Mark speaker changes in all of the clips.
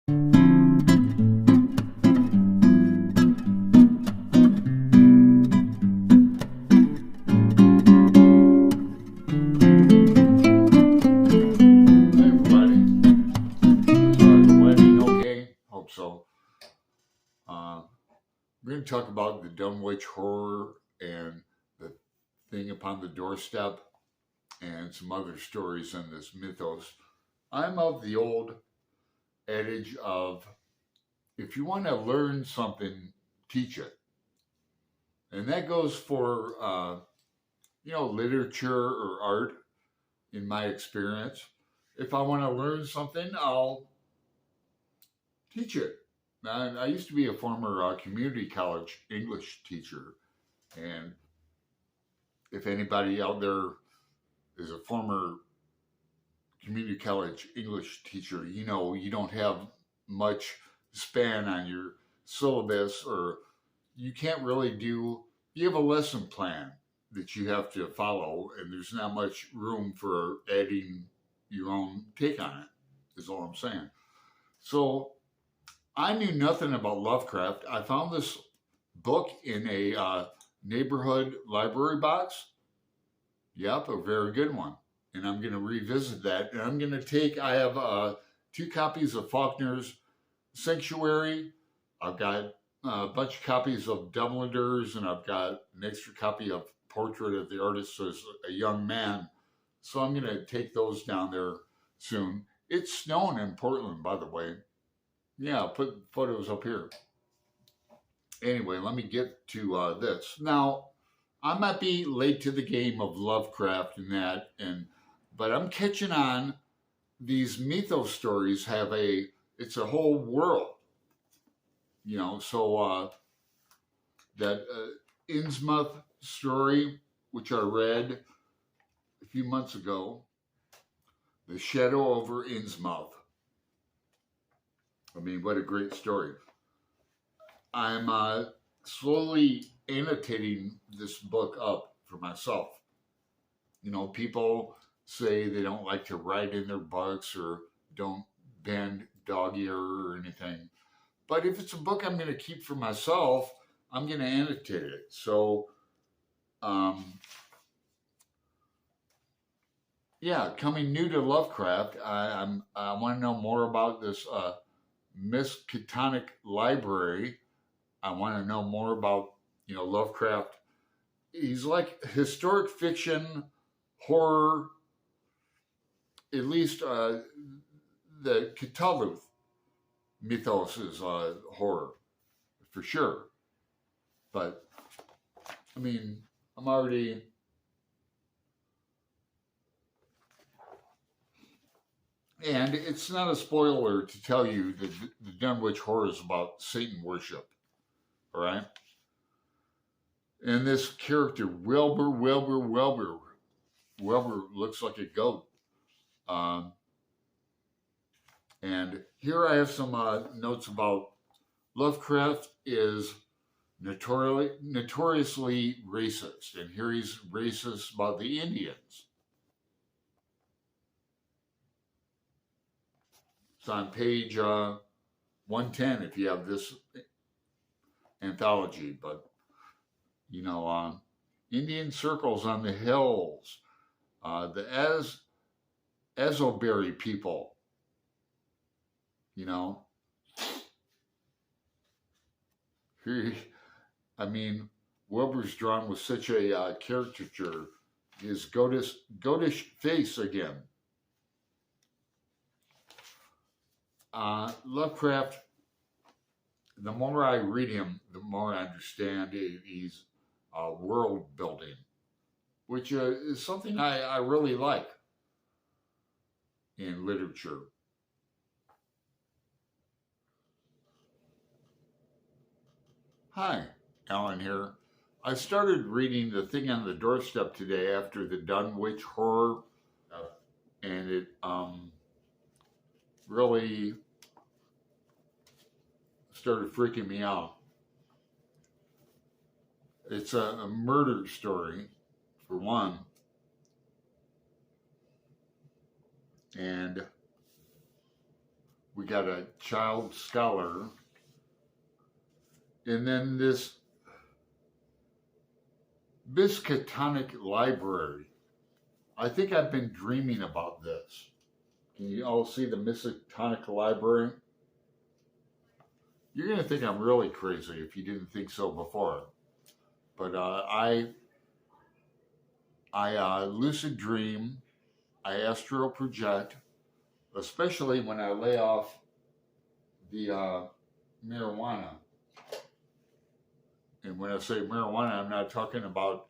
Speaker 1: So, we're going to talk about the Dunwich Horror and the thing upon the doorstep and some other stories in this mythos. I'm of the old adage of if you want to learn something, teach it. And that goes for, literature or art, in my experience. If I want to learn something, I'll teach it. I used to be a former community college English teacher. And if anybody out there is a former community college English teacher, you don't have much span on your syllabus, or you can't really you have a lesson plan that you have to follow, and there's not much room for adding your own take on it, is all I'm saying. So I knew nothing about Lovecraft. I found this book in a neighborhood library box. Yep, a very good one. And I'm going to revisit that. And I have two copies of Faulkner's Sanctuary. I've got a bunch of copies of Dubliners, and I've got an extra copy of Portrait of the Artist as a Young Man. So I'm going to take those down there soon. It's snowing in Portland, by the way. Yeah, I'll put photos up here. Anyway, let me get to this. Now, I might be late to the game of Lovecraft and that, but I'm catching on. These mythos stories it's a whole world, So that Innsmouth story, which I read a few months ago, The Shadow over Innsmouth. I mean, what a great story. I'm slowly annotating this book up for myself. People say they don't like to write in their books or don't bend dog ear or anything. But if it's a book I'm going to keep for myself, I'm going to annotate it. So, coming new to Lovecraft, I want to know more about this Miskatonic Library. I want to know more about, Lovecraft. He's like historic fiction, horror, at least the Cthulhu mythos is horror, for sure. But, I mean, I'm already... And it's not a spoiler to tell you that the Dunwich Horror is about Satan worship. All right? And this character, Wilbur looks like a goat. And here I have some notes about Lovecraft is notoriously racist. And here he's racist about the Indians. It's on page 110 if you have this anthology, but Indian circles on the hills, the Azoberry people, Wilbur's drawn with such a caricature, his goatish face again. Lovecraft, the more I read him, the more I understand he's world building, which is something I really like in literature. Hi, Alan here. I started reading The Thing on the Doorstep today after the Dunwich Horror, and it really started freaking me out. It's a murder story, for one, and We got a child scholar. And then this Miskatonic Library. I think I've been dreaming about this. Can you all see the Miskatonic Library? You're going to think I'm really crazy if you didn't think so before. But I lucid dream, I astral project, especially when I lay off the marijuana. And when I say marijuana, I'm not talking about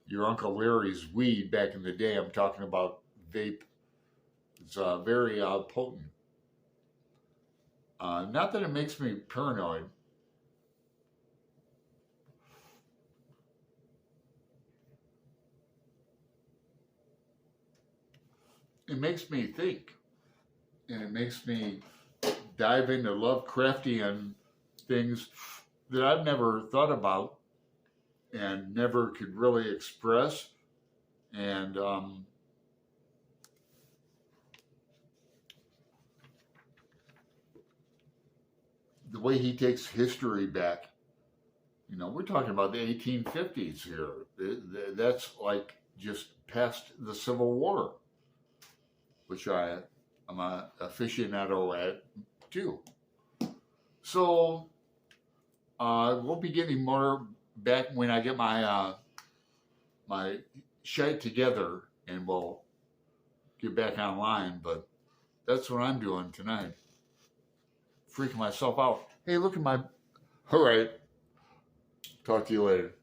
Speaker 1: your Uncle Larry's weed back in the day. I'm talking about vape. It's very potent. Not that it makes me paranoid. It makes me think. And it makes me dive into Lovecraftian things that I've never thought about and never could really express. And the way he takes history back, you know, we're talking about the 1850s here. That's like just past the Civil War, which I'm an aficionado at too. So we'll be getting more back when I get my my shite together, and we'll get back online. But that's what I'm doing tonight. Freaking myself out. Hey, look at my... All right. Talk to you later.